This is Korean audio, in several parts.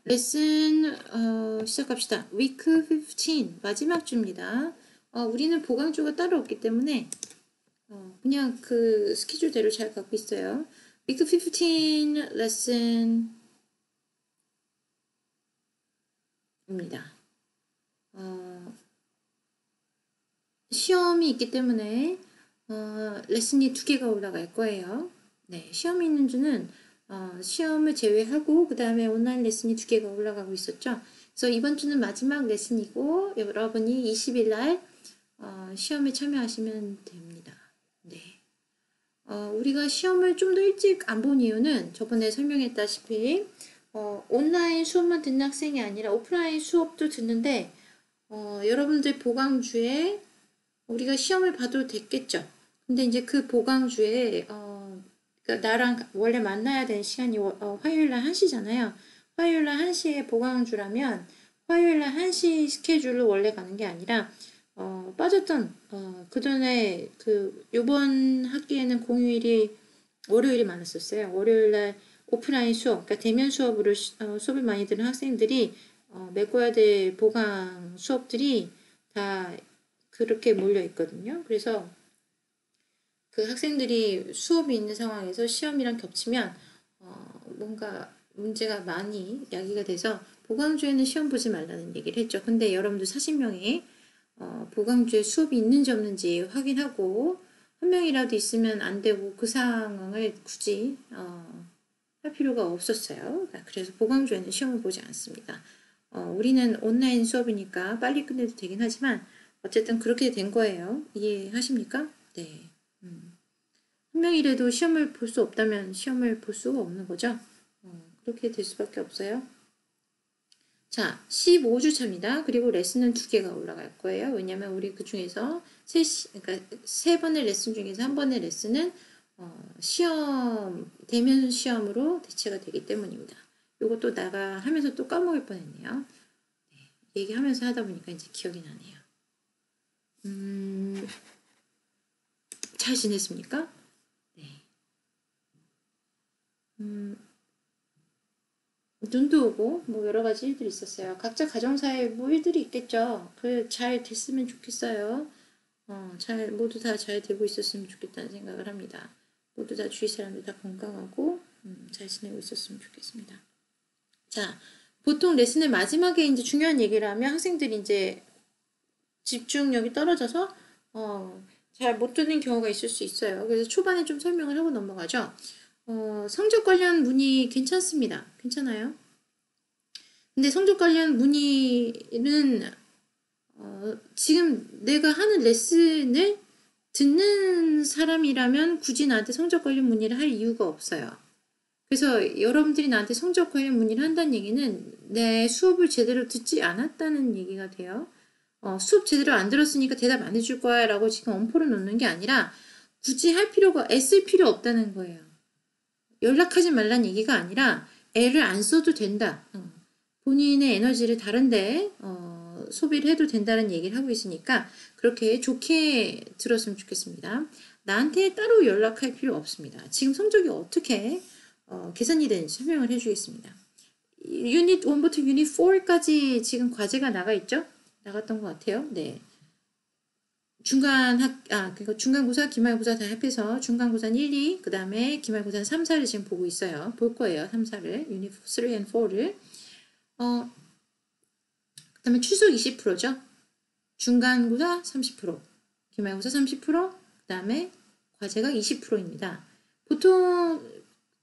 레슨 시작합시다. 위크 15 마지막 주입니다. 우리는 보강주가 따로 없기 때문에 그냥 그 스케줄대로 잘 갖고 있어요. 위크 15 레슨입니다. 시험이 있기 때문에 레슨이 2개가 올라갈 거예요. 네, 시험이 있는 주는 시험을 제외하고 그 다음에 온라인 레슨이 2개가 올라가고 있었죠. 그래서 이번 주는 마지막 레슨이고 여러분이 20일 날 시험에 참여하시면 됩니다. 네. 우리가 시험을 좀 더 일찍 안 본 이유는 저번에 설명했다시피 온라인 수업만 듣는 학생이 아니라 오프라인 수업도 듣는데 여러분들 보강주에 우리가 시험을 봐도 됐겠죠. 근데 이제 그 보강주에 그러니까 나랑 원래 만나야 되는 시간이 화요일날 1시잖아요. 화요일날 1시에 보강주라면 화요일날 1시 스케줄로 원래 가는 게 아니라 빠졌던 그전에 요번 학기에는 공휴일이 월요일이 많았었어요. 월요일날 오프라인 수업, 그러니까 대면 수업으로 수업을 많이 들은 학생들이 메꿔야 될 보강 수업들이 다 그렇게 몰려 있거든요. 그래서 그 학생들이 수업이 있는 상황에서 시험이랑 겹치면 뭔가 문제가 많이 야기가 돼서 보강주에는 시험 보지 말라는 얘기를 했죠. 근데 여러분들 40명이 보강주에 수업이 있는지 없는지 확인하고 한 명이라도 있으면 안 되고 그 상황을 굳이 할 필요가 없었어요. 그래서 보강주에는 시험을 보지 않습니다. 우리는 온라인 수업이니까 빨리 끝내도 되긴 하지만 어쨌든 그렇게 된 거예요. 이해하십니까? 네. 한 명이라도 시험을 볼 수 없다면 시험을 볼 수가 없는 거죠. 그렇게 될 수밖에 없어요. 자, 15주차입니다. 그리고 레슨은 2개가 올라갈 거예요. 왜냐면 우리 그 중에서 그러니까 3번의 레슨 중에서 한 번의 레슨은 대면 시험으로 대체가 되기 때문입니다. 요것도 내가 하면서 또 까먹을 뻔했네요. 네, 얘기하면서 하다 보니까 이제 기억이 나네요. 잘 지냈습니까? 네. 눈도 오고 뭐 여러 가지 일들이 있었어요. 각자 가정사에 뭐 일들이 있겠죠. 잘 됐으면 좋겠어요. 모두 다 잘 되고 있었으면 좋겠다는 생각을 합니다. 모두 다 주위 사람들 다 건강하고 잘 지내고 있었으면 좋겠습니다. 자, 보통 레슨의 마지막에 이제 중요한 얘기를 하면 학생들이 이제 집중력이 떨어져서 잘 못 듣는 경우가 있을 수 있어요. 그래서 초반에 좀 설명을 하고 넘어가죠. 성적 관련 문의 괜찮습니다. 괜찮아요? 근데 성적 관련 문의는 지금 내가 하는 레슨을 듣는 사람이라면 굳이 나한테 성적 관련 문의를 할 이유가 없어요. 그래서 여러분들이 나한테 성적 관련 문의를 한다는 얘기는 내 수업을 제대로 듣지 않았다는 얘기가 돼요. 수업 제대로 안 들었으니까 대답 안 해줄 거야 라고 지금 엄포를 놓는 게 아니라 굳이 애쓸 필요 없다는 거예요. 연락하지 말란 얘기가 아니라 애를 안 써도 된다. 본인의 에너지를 다른데 소비를 해도 된다는 얘기를 하고 있으니까 그렇게 좋게 들었으면 좋겠습니다. 나한테 따로 연락할 필요 없습니다. 지금 성적이 어떻게 계산이 되는지 설명을 해주겠습니다. 유닛 1부터 유닛 4까지 지금 과제가 나가 있죠? 나갔던 것 같아요. 네. 그러니까 중간고사, 기말고사 다 합해서 중간고사는 1, 2, 그 다음에 기말고사는 3, 4를 지금 보고 있어요. 볼 거예요. 3, 4를. 유닛 3 and 4를. 그 다음에 출석 20%죠. 중간고사 30%, 기말고사 30%, 그 다음에 과제가 20%입니다. 보통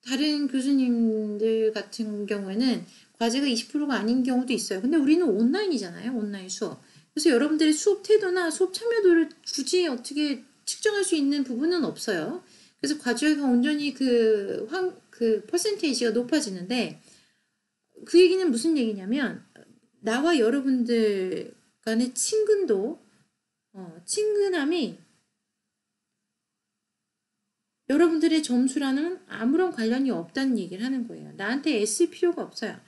다른 교수님들 같은 경우에는 과제가 20%가 아닌 경우도 있어요. 근데 우리는 온라인이잖아요. 온라인 수업. 그래서 여러분들의 수업 태도나 수업 참여도를 굳이 어떻게 측정할 수 있는 부분은 없어요. 그래서 과제가 온전히 그 퍼센테이지가 높아지는데 그 얘기는 무슨 얘기냐면 나와 여러분들 간의 친근함이 여러분들의 점수랑은 아무런 관련이 없다는 얘기를 하는 거예요. 나한테 애쓸 필요가 없어요.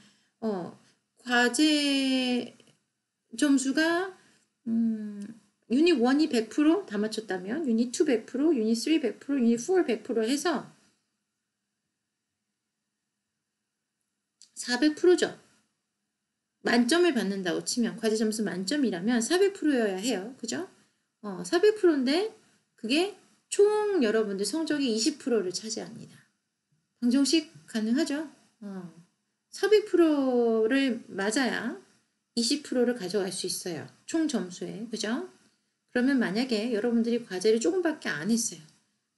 과제 점수가 유닛 1이 100% 다 맞췄다면 유닛 2 100%, 유닛 3 100%, 유닛 4 100% 해서 400%죠. 만점을 받는다고 치면 과제 점수 만점이라면 400%여야 해요. 그죠? 400%인데 그게 총 여러분들 성적이 20%를 차지합니다. 방정식 가능하죠? 400%를 맞아야 20%를 가져갈 수 있어요. 총 점수에. 그죠? 그러면 만약에 여러분들이 과제를 조금밖에 안 했어요.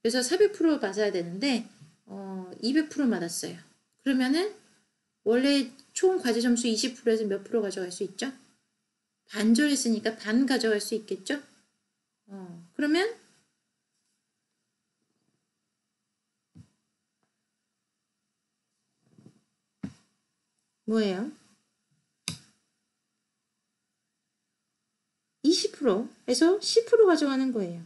그래서 400% 맞아야 되는데 200% 맞았어요. 그러면은 원래 총 과제 점수 20%에서 몇 프로 가져갈 수 있죠? 반절했으니까 반 가져갈 수 있겠죠? 그러면 뭐예요? 20%에서 10% 가져가는 거예요.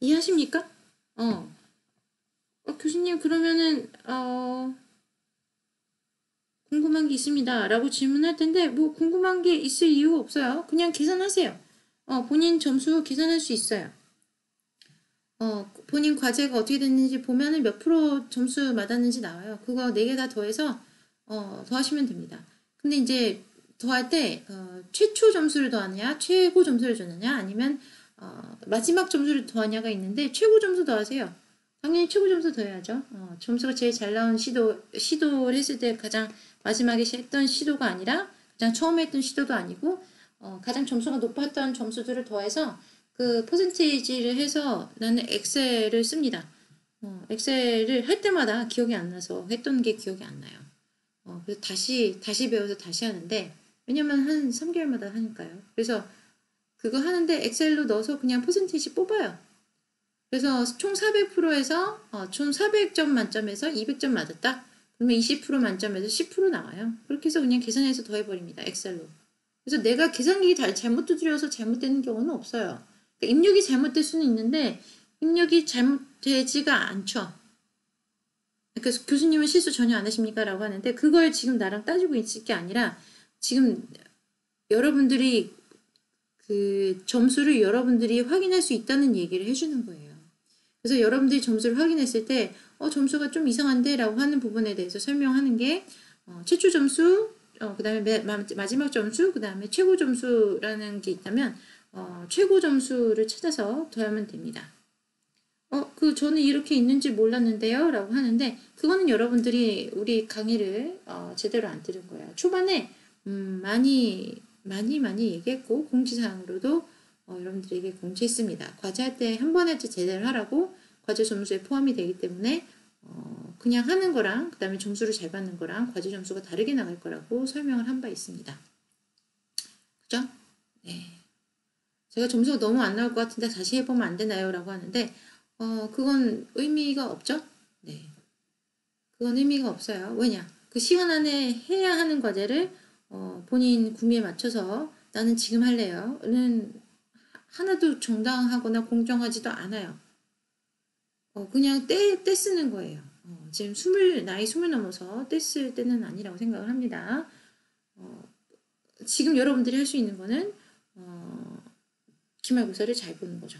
이해하십니까? 교수님 그러면은 궁금한 게 있습니다 라고 질문할 텐데 뭐 궁금한 게 있을 이유가 없어요. 그냥 계산하세요. 본인 점수 계산할 수 있어요. 본인 과제가 어떻게 됐는지 보면은 몇 프로 점수 맞았는지 나와요. 그거 4개 다 더해서 더하시면 됩니다. 근데 이제 더할 때 최초 점수를 더하냐 최고 점수를 주느냐 아니면 마지막 점수를 더하냐가 있는데 최고 점수 더하세요. 당연히 최고 점수 더해야죠. 점수가 제일 잘 나온 시도를 했을 때 가장 마지막에 했던 시도가 아니라 가장 처음에 했던 시도도 아니고 가장 점수가 높았던 점수들을 더해서 그 퍼센테이지를 해서 나는 엑셀을 씁니다. 엑셀을 할 때마다 기억이 안 나서 했던 게 기억이 안 나요. 그래서 다시 배워서 다시 하는데 왜냐면 한 3개월마다 하니까요. 그래서 그거 하는데 엑셀로 넣어서 그냥 퍼센테이지 뽑아요. 그래서 총 400%에서 총 400점 만점에서 200점 맞았다. 그러면 20% 만점에서 10% 나와요. 그렇게 해서 그냥 계산해서 더해버립니다. 엑셀로. 그래서 내가 계산기 잘못 두드려서 잘못되는 경우는 없어요. 그러니까 입력이 잘못될 수는 있는데 입력이 잘못되지가 않죠. 그래서 교수님은 실수 전혀 안 하십니까? 라고 하는데 그걸 지금 나랑 따지고 있을 게 아니라 지금 여러분들이 그 점수를 여러분들이 확인할 수 있다는 얘기를 해주는 거예요. 그래서 여러분들이 점수를 확인했을 때 점수가 좀 이상한데 라고 하는 부분에 대해서 설명하는 게 최초 점수, 그 다음에 마지막 점수, 그 다음에 최고 점수라는 게 있다면 최고 점수를 찾아서 더하면 됩니다. 저는 이렇게 있는지 몰랐는데요 라고 하는데 그거는 여러분들이 우리 강의를 제대로 안 들은 거예요. 초반에 많이 얘기했고 공지사항으로도 여러분들에게 공지했습니다. 과제할 때 한 번 할 때 제대로 하라고 과제 점수에 포함이 되기 때문에 그냥 하는 거랑 그 다음에 점수를 잘 받는 거랑 과제 점수가 다르게 나갈 거라고 설명을 한 바 있습니다. 그죠? 네. 제가 점수가 너무 안 나올 것 같은데 다시 해보면 안 되나요? 라고 하는데 그건 의미가 없죠? 네. 그건 의미가 없어요. 왜냐? 그 시간 안에 해야 하는 과제를 본인 구미에 맞춰서 나는 지금 할래요.는 하나도 정당하거나 공정하지도 않아요. 그냥 때 쓰는 거예요. 지금 나이 20 넘어서 때 쓸 때는 아니라고 생각을 합니다. 지금 여러분들이 할 수 있는 거는 기말고사를 잘 보는 거죠.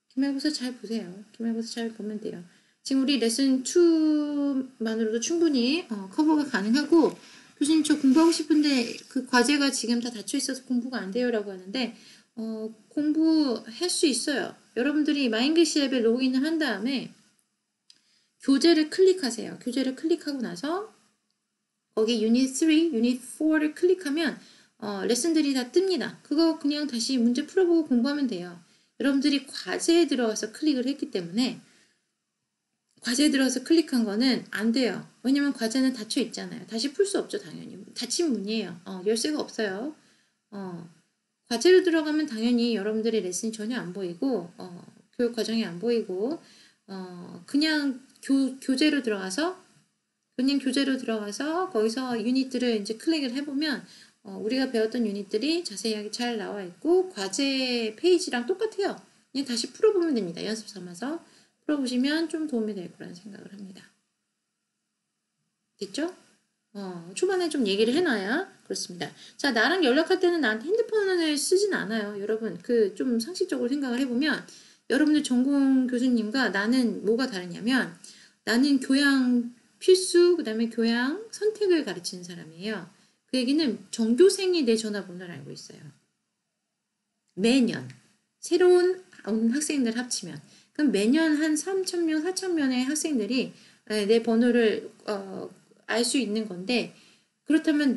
기말고사 잘 보세요. 기말고사 잘 보면 돼요. 지금 우리 레슨 2만으로도 충분히 커버가 가능하고 교수님 저 공부하고 싶은데 그 과제가 지금 다 닫혀 있어서 공부가 안 돼요 라고 하는데 공부할 수 있어요. 여러분들이 마인글시 앱에 로그인을 한 다음에 교재를 클릭하세요. 교재를 클릭하고 나서 거기 유닛 3, 유닛 4를 클릭하면 레슨들이 다 뜹니다. 그거 그냥 다시 문제 풀어보고 공부하면 돼요. 여러분들이 과제에 들어가서 클릭을 했기 때문에 과제에 들어가서 클릭한 거는 안 돼요. 왜냐면 과제는 닫혀 있잖아요. 다시 풀 수 없죠, 당연히. 닫힌 문이에요. 열쇠가 없어요. 과제로 들어가면 당연히 여러분들의 레슨이 전혀 안 보이고 교육 과정이 안 보이고 그냥 교재로 들어가서 거기서 유닛들을 이제 클릭을 해보면 우리가 배웠던 유닛들이 자세하게 잘 나와 있고 과제 페이지랑 똑같아요. 그냥 다시 풀어보면 됩니다. 연습 삼아서 풀어보시면 좀 도움이 될 거라는 생각을 합니다. 됐죠? 초반에 좀 얘기를 해놔야 그렇습니다. 자, 나랑 연락할 때는 나한테 핸드폰을 쓰진 않아요. 여러분, 그 좀 상식적으로 생각을 해보면 여러분들 전공 교수님과 나는 뭐가 다르냐면 나는 교양 필수, 그 다음에 교양 선택을 가르치는 사람이에요. 그 얘기는 전교생이 내 전화번호를 알고 있어요. 매년 새로운 온 학생들 합치면 그럼 매년 한 3,000명, 4,000명의 학생들이 내 번호를 알 수 있는 건데 그렇다면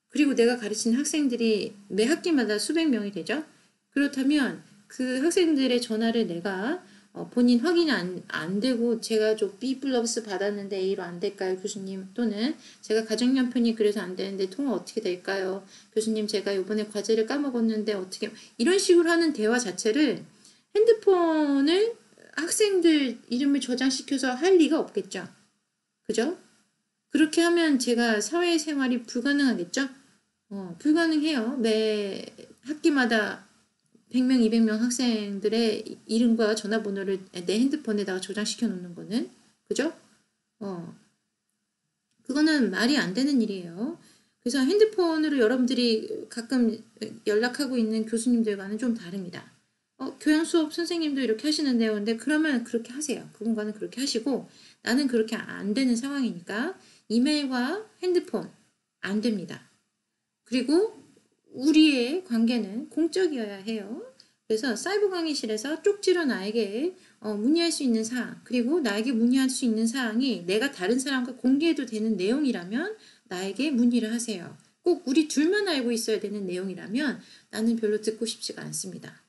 그리고 내가 가르치는 학생들이 매 학기마다 수백 명이 되죠. 그렇다면 그 학생들의 전화를 내가 본인 확인이 안 되고 제가 좀 B 플러스 받았는데 A로 안 될까요 교수님, 또는 제가 가정연편이 그래서 안 되는데 통화 어떻게 될까요 교수님, 제가 이번에 과제를 까먹었는데 어떻게, 이런 식으로 하는 대화 자체를 핸드폰을 학생들 이름을 저장시켜서 할 리가 없겠죠. 그죠? 그렇게 하면 제가 사회생활이 불가능하겠죠? 불가능해요. 매 학기마다 100명, 200명 학생들의 이름과 전화번호를 내 핸드폰에다가 저장시켜 놓는 거는, 그죠? 그거는 말이 안 되는 일이에요. 그래서 핸드폰으로 여러분들이 가끔 연락하고 있는 교수님들과는 좀 다릅니다. 교양 수업 선생님도 이렇게 하시는데요. 근데 그러면 그렇게 하세요. 그분과는 그렇게 하시고, 나는 그렇게 안 되는 상황이니까 이메일과 핸드폰 안 됩니다. 그리고 우리의 관계는 공적이어야 해요. 그래서 사이버 강의실에서 쪽지로 나에게 문의할 수 있는 사항, 그리고 나에게 문의할 수 있는 사항이 내가 다른 사람과 공개해도 되는 내용이라면 나에게 문의를 하세요. 꼭 우리 둘만 알고 있어야 되는 내용이라면 나는 별로 듣고 싶지가 않습니다.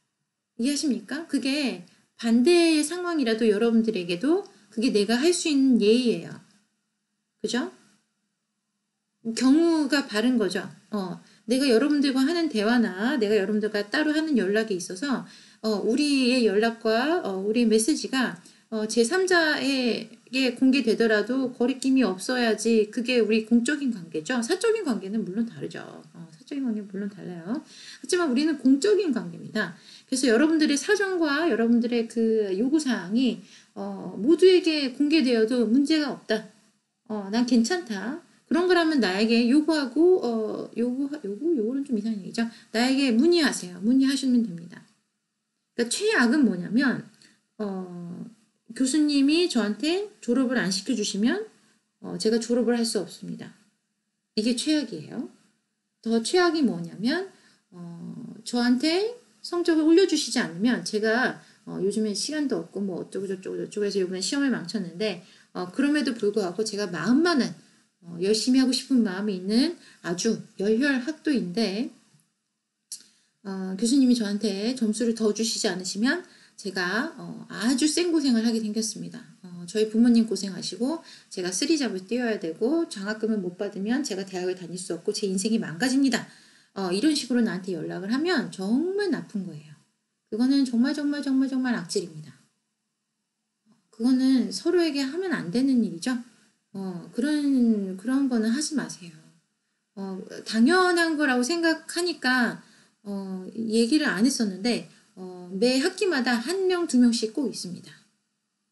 이해하십니까? 그게 반대의 상황이라도 여러분들에게도 그게 내가 할 수 있는 예의예요. 그죠? 경우가 바른 거죠. 내가 여러분들과 하는 대화나 내가 여러분들과 따로 하는 연락에 있어서 우리의 연락과 우리 메시지가 제3자에게 공개되더라도 거리낌이 없어야지. 그게 우리 공적인 관계죠. 사적인 관계는 물론 다르죠. 사적인 관계는 물론 달라요. 하지만 우리는 공적인 관계입니다. 그래서 여러분들의 사정과 여러분들의 그 요구사항이 모두에게 공개되어도 문제가 없다. 난 괜찮다. 그런 거라면 나에게 요구하고 요구는 좀 이상한 얘기죠. 나에게 문의하세요. 문의하시면 됩니다. 그러니까 최악은 뭐냐면 교수님이 저한테 졸업을 안 시켜주시면 제가 졸업을 할 수 없습니다. 이게 최악이에요. 더 최악이 뭐냐면 저한테 성적을 올려주시지 않으면 제가 요즘에 시간도 없고 뭐 어쩌고 저쩌고 해서 이번에 시험을 망쳤는데 그럼에도 불구하고 제가 마음만은 열심히 하고 싶은 마음이 있는 아주 열혈 학도인데 교수님이 저한테 점수를 더 주시지 않으시면 제가 아주 생고생을 하게 생겼습니다. 저희 부모님 고생하시고 제가 쓰리잡을 뛰어야 되고 장학금을 못 받으면 제가 대학을 다닐 수 없고 제 인생이 망가집니다. 이런 식으로 나한테 연락을 하면 정말 나쁜 거예요. 그거는 정말 악질입니다. 그거는 서로에게 하면 안 되는 일이죠. 그런 거는 하지 마세요. 당연한 거라고 생각하니까 얘기를 안 했었는데 매 학기마다 1명, 2명씩 꼭 있습니다.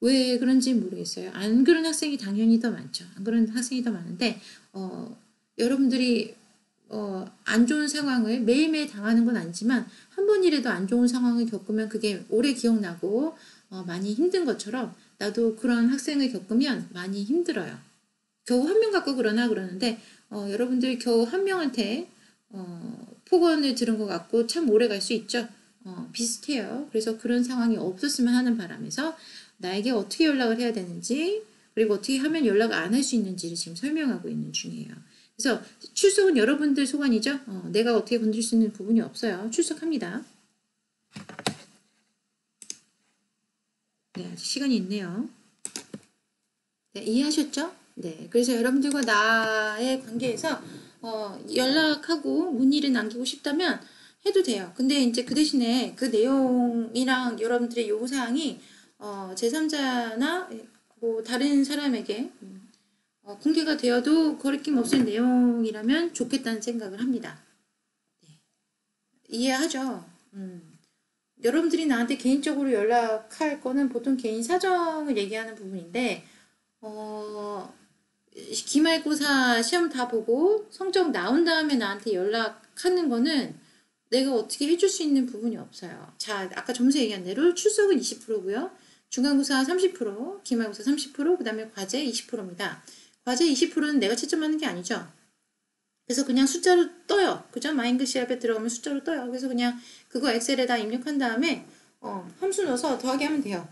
왜 그런지 모르겠어요. 안 그런 학생이 당연히 더 많죠. 안 그런 학생이 더 많은데 여러분들이 안 좋은 상황을 매일매일 당하는 건 아니지만 한 번이라도 안 좋은 상황을 겪으면 그게 오래 기억나고 많이 힘든 것처럼 나도 그런 학생을 겪으면 많이 힘들어요. 겨우 1명 갖고 그러는데 여러분들이 겨우 1명한테 폭언을 들은 것 같고 참 오래 갈 수 있죠. 비슷해요. 그래서 그런 상황이 없었으면 하는 바람에서 나에게 어떻게 연락을 해야 되는지, 그리고 어떻게 하면 연락을 안 할 수 있는지를 지금 설명하고 있는 중이에요. 그래서 출석은 여러분들 소관이죠. 내가 어떻게 건드릴 수 있는 부분이 없어요. 출석합니다. 네, 아직 시간이 있네요. 네, 이해하셨죠? 네, 그래서 여러분들과 나의 관계에서 연락하고 문의를 남기고 싶다면 해도 돼요. 근데 이제 그 대신에 그 내용이랑 여러분들의 요구사항이 제3자나 뭐 다른 사람에게 공개가 되어도 거리낌 없을 내용이라면 좋겠다는 생각을 합니다. 네. 이해하죠? 여러분들이 나한테 개인적으로 연락할 거는 보통 개인 사정을 얘기하는 부분인데 기말고사 시험 다 보고 성적 나온 다음에 나한테 연락하는 거는 내가 어떻게 해줄 수 있는 부분이 없어요. 자, 아까 점수 얘기한 대로 출석은 20%고요. 중간고사 30%, 기말고사 30%, 그 다음에 과제 20%입니다. 과제 20%는 내가 채점하는 게 아니죠. 그래서 그냥 숫자로 떠요. 그죠? 마인드 시합에 들어가면 숫자로 떠요. 그래서 그냥 그거 엑셀에다 입력한 다음에 함수 넣어서 더하기 하면 돼요.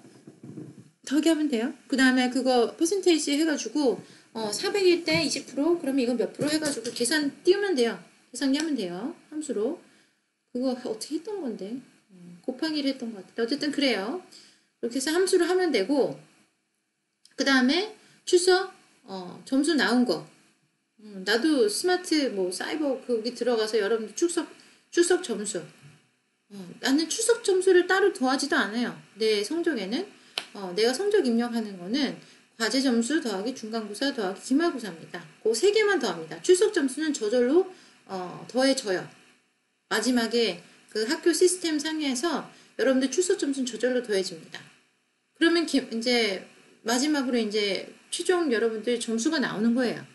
더하기 하면 돼요. 그 다음에 그거 퍼센테이지 해가지고 400일 때 20% 그러면 이거 몇 프로 해가지고 계산 띄우면 돼요. 계산기 하면 돼요. 함수로. 그거 어떻게 했던 건데 곱하기를 했던 것 같아요. 어쨌든 그래요. 이렇게 해서 함수를 하면 되고 그 다음에 출석 점수 나온 거 나도 스마트 뭐 사이버 거기 들어가서 여러분들 출석 점수 나는 출석 점수를 따로 더하지도 않아요. 내 성적에는 내가 성적 입력하는 거는 과제 점수 더하기 중간고사 더하기 기말고사입니다. 그 세 개만 더합니다. 출석 점수는 저절로 더해져요. 마지막에 그 학교 시스템 상에서 여러분들 출석 점수는 저절로 더해집니다. 그러면 이제 마지막으로 이제 최종 여러분들 점수가 나오는 거예요.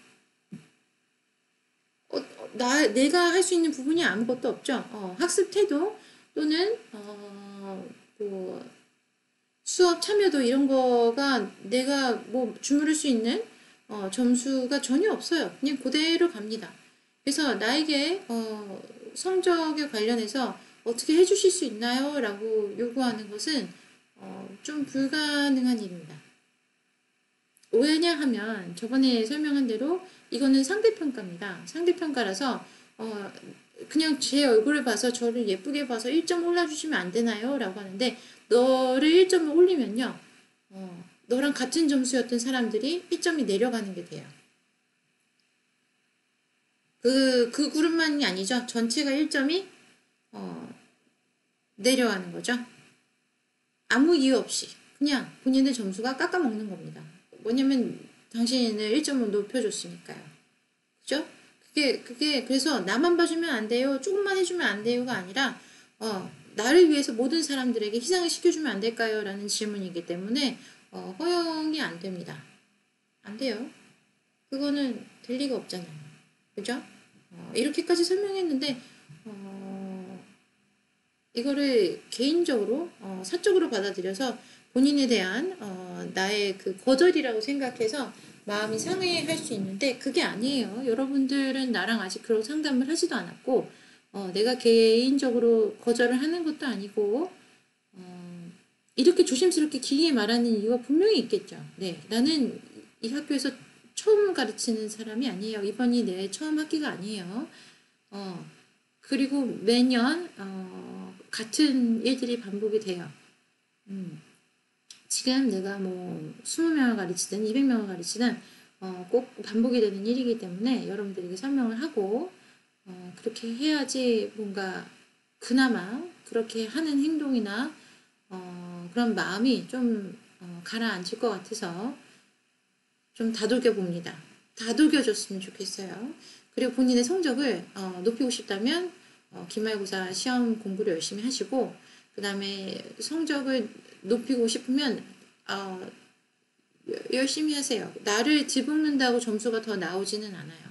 내가 할 수 있는 부분이 아무것도 없죠. 학습 태도 또는 뭐 수업 참여도 이런 거가 내가 뭐 주무를 수 있는 점수가 전혀 없어요. 그냥 그대로 갑니다. 그래서 나에게 성적에 관련해서 어떻게 해주실 수 있나요? 라고 요구하는 것은 좀 불가능한 일입니다. 왜냐하면 저번에 설명한 대로 이거는 상대평가입니다. 상대평가라서 그냥 제 얼굴을 봐서 저를 예쁘게 봐서 1점 올려주시면 안 되나요? 라고 하는데 너를 1점을 올리면요 너랑 같은 점수였던 사람들이 1점이 내려가는 게 돼요. 그 그룹만이 아니죠. 전체가 1점이 내려가는 거죠. 아무 이유 없이 그냥 본인의 점수가 깎아먹는 겁니다. 뭐냐면 당신을 1점을 높여줬으니까요. 그죠? 그게 그래서 나만 봐주면 안 돼요. 조금만 해주면 안 돼요가 아니라 나를 위해서 모든 사람들에게 희생을 시켜주면 안 될까요? 라는 질문이기 때문에 허용이 안 됩니다. 안 돼요. 그거는 될 리가 없잖아요. 그죠? 이렇게까지 설명했는데 이거를 개인적으로 사적으로 받아들여서 본인에 대한 나의 그 거절이라고 생각해서 마음이 상해할 수 있는데 그게 아니에요. 여러분들은 나랑 아직 그런 상담을 하지도 않았고 내가 개인적으로 거절을 하는 것도 아니고 이렇게 조심스럽게 길게 말하는 이유가 분명히 있겠죠. 네, 나는 이 학교에서 처음 가르치는 사람이 아니에요. 이번이 내 처음 학기가 아니에요. 그리고 매년 같은 일들이 반복이 돼요. 지금 내가 뭐 20명을 가르치든 200명을 가르치든 꼭 반복이 되는 일이기 때문에 여러분들에게 설명을 하고 그렇게 해야지 뭔가 그나마 그렇게 하는 행동이나 그런 마음이 좀 가라앉을 것 같아서 좀 다독여 봅니다. 다독여줬으면 좋겠어요. 그리고 본인의 성적을 높이고 싶다면 기말고사 시험 공부를 열심히 하시고 그 다음에 성적을 높이고 싶으면 열심히 하세요. 나를 뒤볶는다고 점수가 더 나오지는 않아요.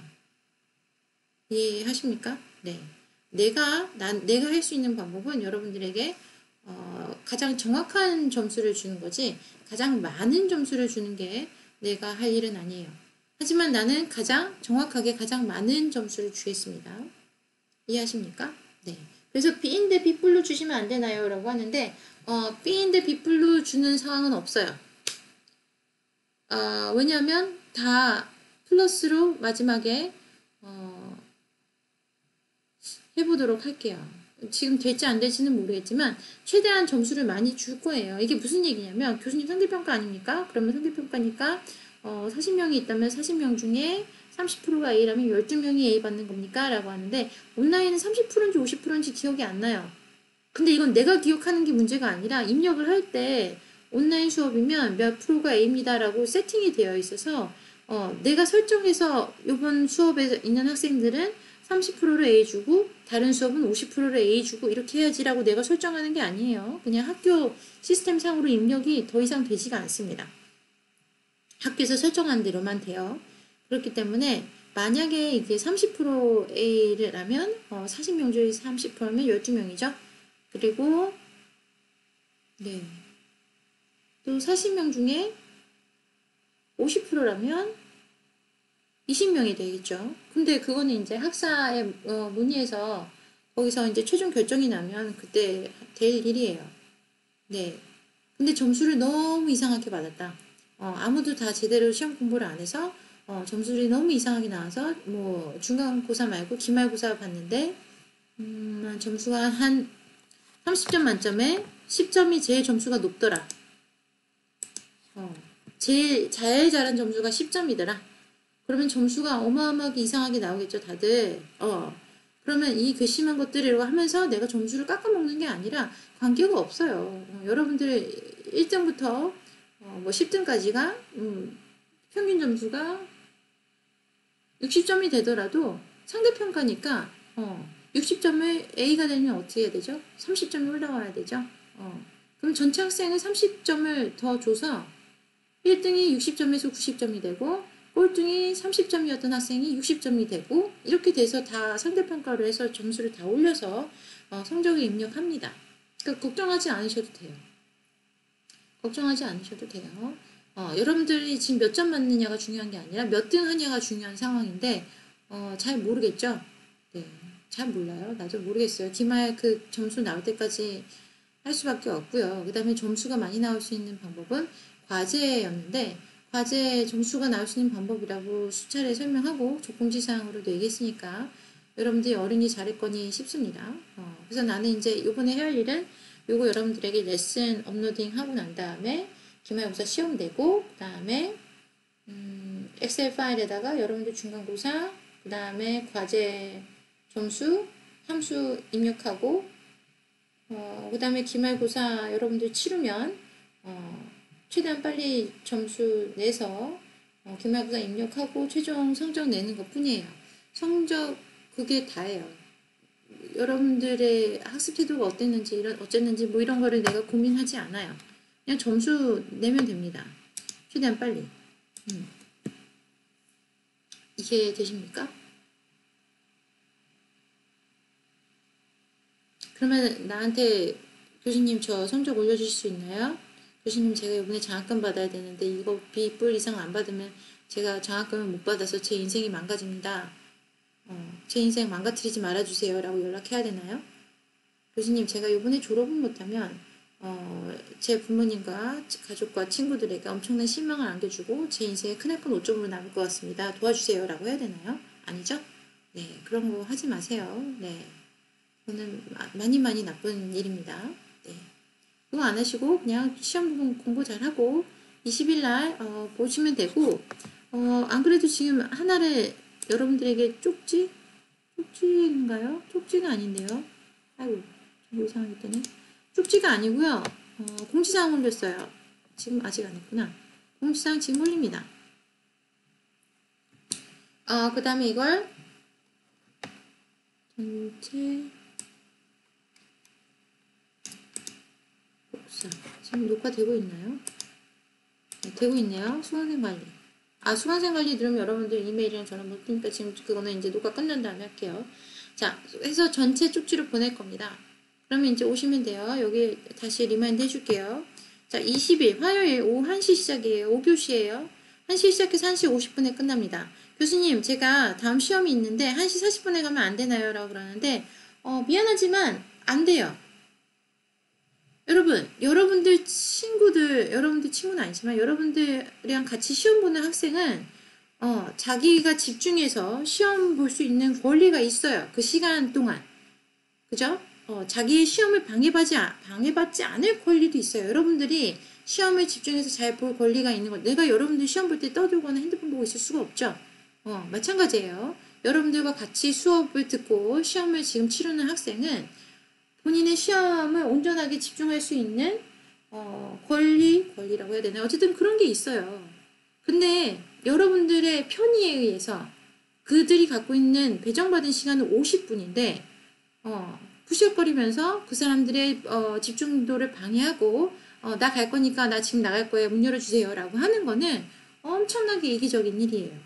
이해하십니까? 네. 내가 할 수 있는 방법은 여러분들에게 가장 정확한 점수를 주는 거지 가장 많은 점수를 주는 게 내가 할 일은 아니에요. 하지만 나는 가장 정확하게 가장 많은 점수를 주겠습니다. 이해하십니까? 네. 그래서 B인데 B플로 주시면 안 되나요? 라고 하는데 B인데 B플로 주는 상황은 없어요. 왜냐하면 다 플러스로 마지막에 해보도록 할게요. 지금 될지 안 될지는 모르겠지만 최대한 점수를 많이 줄 거예요. 이게 무슨 얘기냐면 교수님 상대평가 아닙니까? 그러면 상대평가니까 40명이 있다면 40명 중에 30%가 A라면 12명이 A 받는 겁니까? 라고 하는데 온라인은 30%인지 50%인지 기억이 안 나요. 근데 이건 내가 기억하는 게 문제가 아니라 입력을 할 때 온라인 수업이면 몇 프로가 A입니다 라고 세팅이 되어 있어서 내가 설정해서 이번 수업에 있는 학생들은 30%를 A 주고 다른 수업은 50%를 A 주고 이렇게 해야지라고 내가 설정하는 게 아니에요. 그냥 학교 시스템 상으로 입력이 더 이상 되지가 않습니다. 학교에서 설정한 대로만 돼요. 그렇기 때문에 만약에 이게 30%A라면 40명 중에 30%면 12명이죠. 그리고 네. 또 40명 중에 50%라면 20명이 되겠죠. 근데 그거는 이제 학사에 문의해서 거기서 이제 최종 결정이 나면 그때 될 일이에요. 네. 근데 점수를 너무 이상하게 받았다. 아무도 다 제대로 시험 공부를 안 해서 점수를 너무 이상하게 나와서 뭐 중간고사 말고 기말고사 봤는데 점수가 한 30점 만점에 10점이 제일 점수가 높더라. 제일 잘한 점수가 10점이더라. 그러면 점수가 어마어마하게 이상하게 나오겠죠, 다들. 그러면 이 괘씸한 것들이라고 하면서 내가 점수를 깎아먹는 게 아니라 관계가 없어요. 여러분들 1등부터 뭐 10등까지가 평균 점수가 60점이 되더라도 상대평가니까 60점을 A가 되면 어떻게 해야 되죠? 30점이 올라와야 되죠. 그럼 전체 학생은 30점을 더 줘서 1등이 60점에서 90점이 되고 꼴등이 30점이었던 학생이 60점이 되고 이렇게 돼서 다 상대평가를 해서 점수를 다 올려서 성적을 입력합니다. 그러니까 걱정하지 않으셔도 돼요. 걱정하지 않으셔도 돼요. 여러분들이 지금 몇 점 맞느냐가 중요한 게 아니라 몇 등 하냐가 중요한 상황인데 잘 모르겠죠? 네, 잘 몰라요. 나도 모르겠어요. 기말 그 점수 나올 때까지 할 수밖에 없고요. 그 다음에 점수가 많이 나올 수 있는 방법은 과제였는데 과제 점수가 나올 수 있는 방법이라고 수차례 설명하고 조공지사항으로도 얘기했으니까 여러분들이 어른이 잘했거니 싶습니다. 그래서 나는 이제 이번에 해야 할 일은 요거 여러분들에게 레슨 업로딩 하고 난 다음에 기말고사 시험 내고 그 다음에 엑셀 파일에다가 여러분들 중간고사 그 다음에 과제 점수 함수 입력하고 그 다음에 기말고사 여러분들 치르면 최대한 빨리 점수 내서 기말고사 입력하고 최종 성적 내는 것 뿐이에요. 성적 그게 다예요. 여러분들의 학습 태도가 어쨌는지 뭐 이런 거를 내가 고민하지 않아요. 그냥 점수 내면 됩니다. 최대한 빨리. 이게 되십니까? 그러면 나한테 교수님 저 성적 올려주실 수 있나요? 교수님 제가 이번에 장학금 받아야 되는데 이거 B뿔 이상 안 받으면 제가 장학금을 못 받아서 제 인생이 망가집니다. 제 인생 망가뜨리지 말아주세요 라고 연락해야 되나요? 교수님 제가 이번에 졸업은 못하면 제 부모님과 가족과 친구들에게 엄청난 실망을 안겨주고 제 인생에 크나큰 오점으로 남을 것 같습니다. 도와주세요 라고 해야 되나요? 아니죠? 네, 그런 거 하지 마세요. 네, 그거는 많이 나쁜 일입니다. 네, 그거 안 하시고 그냥 시험 공부 잘하고 20일 날 보시면 되고 안 그래도 지금 하나를 여러분들에게 쪽지인가요? 쪽지가 아닌데요. 아이고 좀 이상하게 뜨네. 쪽지가 아니고요. 공지사항 올렸어요. 지금 아직 안 했구나. 공지사항 지금 올립니다. 그 다음에 이걸 전체 복사. 지금 녹화되고 있나요? 네, 되고 있네요. 수강생 관리. 수강생 관리 누르면 여러분들 이메일이랑 전화 못 뜨니까 지금 그거는 이제 녹화 끝난 다음에 할게요. 자, 해서 전체 쪽지로 보낼 겁니다. 그러면 이제 오시면 돼요. 여기 다시 리마인드 해줄게요. 자, 20일 화요일 오후 1시 시작이에요. 5교시예요. 1시 시작해서 1시 50분에 끝납니다. 교수님 제가 다음 시험이 있는데 1시 40분에 가면 안 되나요? 라고 그러는데 미안하지만 안 돼요. 여러분들 친구는 아니지만 여러분들이랑 같이 시험 보는 학생은 자기가 집중해서 시험 볼 수 있는 권리가 있어요. 그 시간 동안. 그죠? 자기의 시험을 방해받지 않을 권리도 있어요. 여러분들이 시험에 집중해서 잘 볼 권리가 있는 거. 내가 여러분들 시험 볼 때 떠들거나 핸드폰 보고 있을 수가 없죠. 마찬가지예요. 여러분들과 같이 수업을 듣고 시험을 지금 치르는 학생은 본인의 시험을 온전하게 집중할 수 있는 권리라고 해야 되나요? 어쨌든 그런 게 있어요. 근데 여러분들의 편의에 의해서 그들이 갖고 있는 배정받은 시간은 50분인데 부시럭거리면서 그 사람들의 집중도를 방해하고 나 갈 거니까 나 지금 나갈 거예요. 문 열어주세요. 라고 하는 거는 엄청나게 이기적인 일이에요.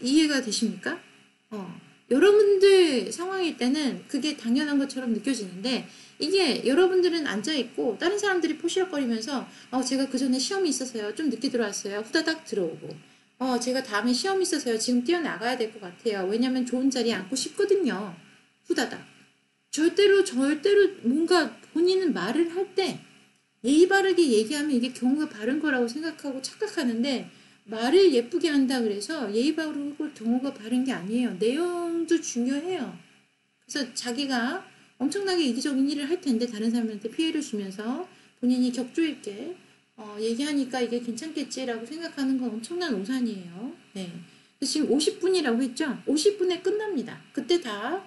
이해가 되십니까? 여러분들 상황일 때는 그게 당연한 것처럼 느껴지는데 이게 여러분들은 앉아있고 다른 사람들이 포시럭거리면서 제가 그 전에 시험이 있어서요. 좀 늦게 들어왔어요. 후다닥 들어오고 제가 다음에 시험이 있어서요. 지금 뛰어나가야 될 것 같아요. 왜냐면 좋은 자리에 앉고 싶거든요. 후다닥. 절대로 뭔가 본인은 말을 할 때 예의 바르게 얘기하면 이게 경우가 바른 거라고 생각하고 착각하는데 말을 예쁘게 한다 그래서 예의 바르고 경우가 바른 게 아니에요. 내용도 중요해요. 그래서 자기가 엄청나게 이기적인 일을 할 텐데 다른 사람한테 피해를 주면서 본인이 격조 있게 얘기하니까 이게 괜찮겠지라고 생각하는 건 엄청난 오산이에요. 네. 그래서 지금 50분이라고 했죠? 50분에 끝납니다. 그때 다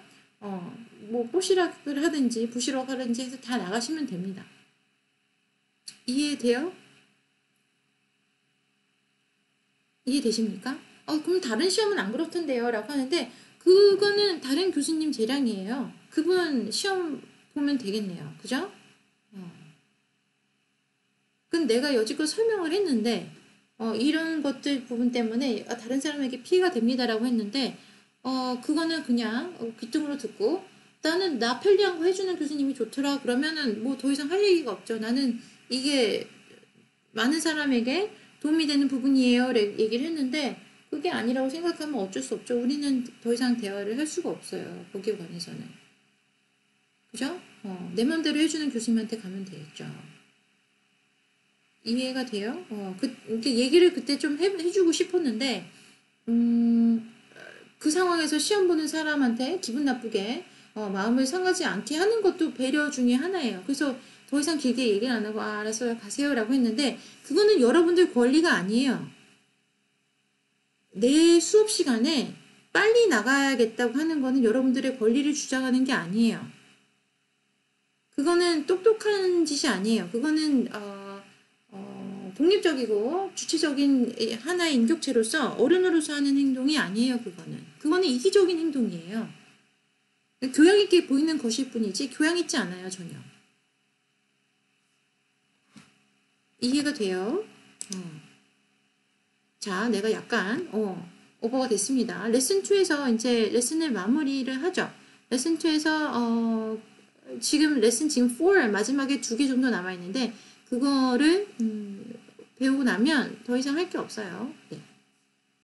뭐 뽀시락을 하든지 부시럭 하든지 해서 다 나가시면 됩니다. 이해돼요? 이해되십니까? 그럼 다른 시험은 안 그렇던데요 라고 하는데 그거는 다른 교수님 재량이에요. 그분 시험 보면 되겠네요. 그죠? 근데 내가 여지껏 설명을 했는데 이런 것들 부분 때문에 다른 사람에게 피해가 됩니다라고 했는데 그거는 그냥 귀뚱으로 듣고 나는 나 편리한 거 해주는 교수님이 좋더라 그러면은 뭐 더 이상 할 얘기가 없죠. 나는 이게 많은 사람에게 도움이 되는 부분이에요 얘기를 했는데 그게 아니라고 생각하면 어쩔 수 없죠. 우리는 더 이상 대화를 할 수가 없어요. 거기에 관해서는. 그죠? 내 맘대로 해주는 교수님한테 가면 되겠죠. 이해가 돼요? 이렇게 얘기를 그때 좀 해주고 싶었는데 그 상황에서 시험 보는 사람한테 기분 나쁘게 마음을 상하지 않게 하는 것도 배려 중에 하나예요. 그래서 더 이상 길게 얘기를 안 하고 알았어요 가세요 라고 했는데 그거는 여러분들 권리가 아니에요. 내 수업 시간에 빨리 나가야겠다고 하는 거는 여러분들의 권리를 주장하는 게 아니에요. 그거는 똑똑한 짓이 아니에요. 그거는 독립적이고 주체적인 하나의 인격체로서 어른으로서 하는 행동이 아니에요. 그거는 이기적인 행동이에요. 교양 있게 보이는 것일 뿐이지 교양 있지 않아요. 전혀. 이해가 돼요? 자, 내가 약간 오버가 됐습니다. 레슨 2에서 이제 레슨을 마무리를 하죠. 레슨 2에서 지금 레슨 지금 4 마지막에 2개 정도 남아 있는데 그거를 배우고 나면 더 이상 할 게 없어요. 네.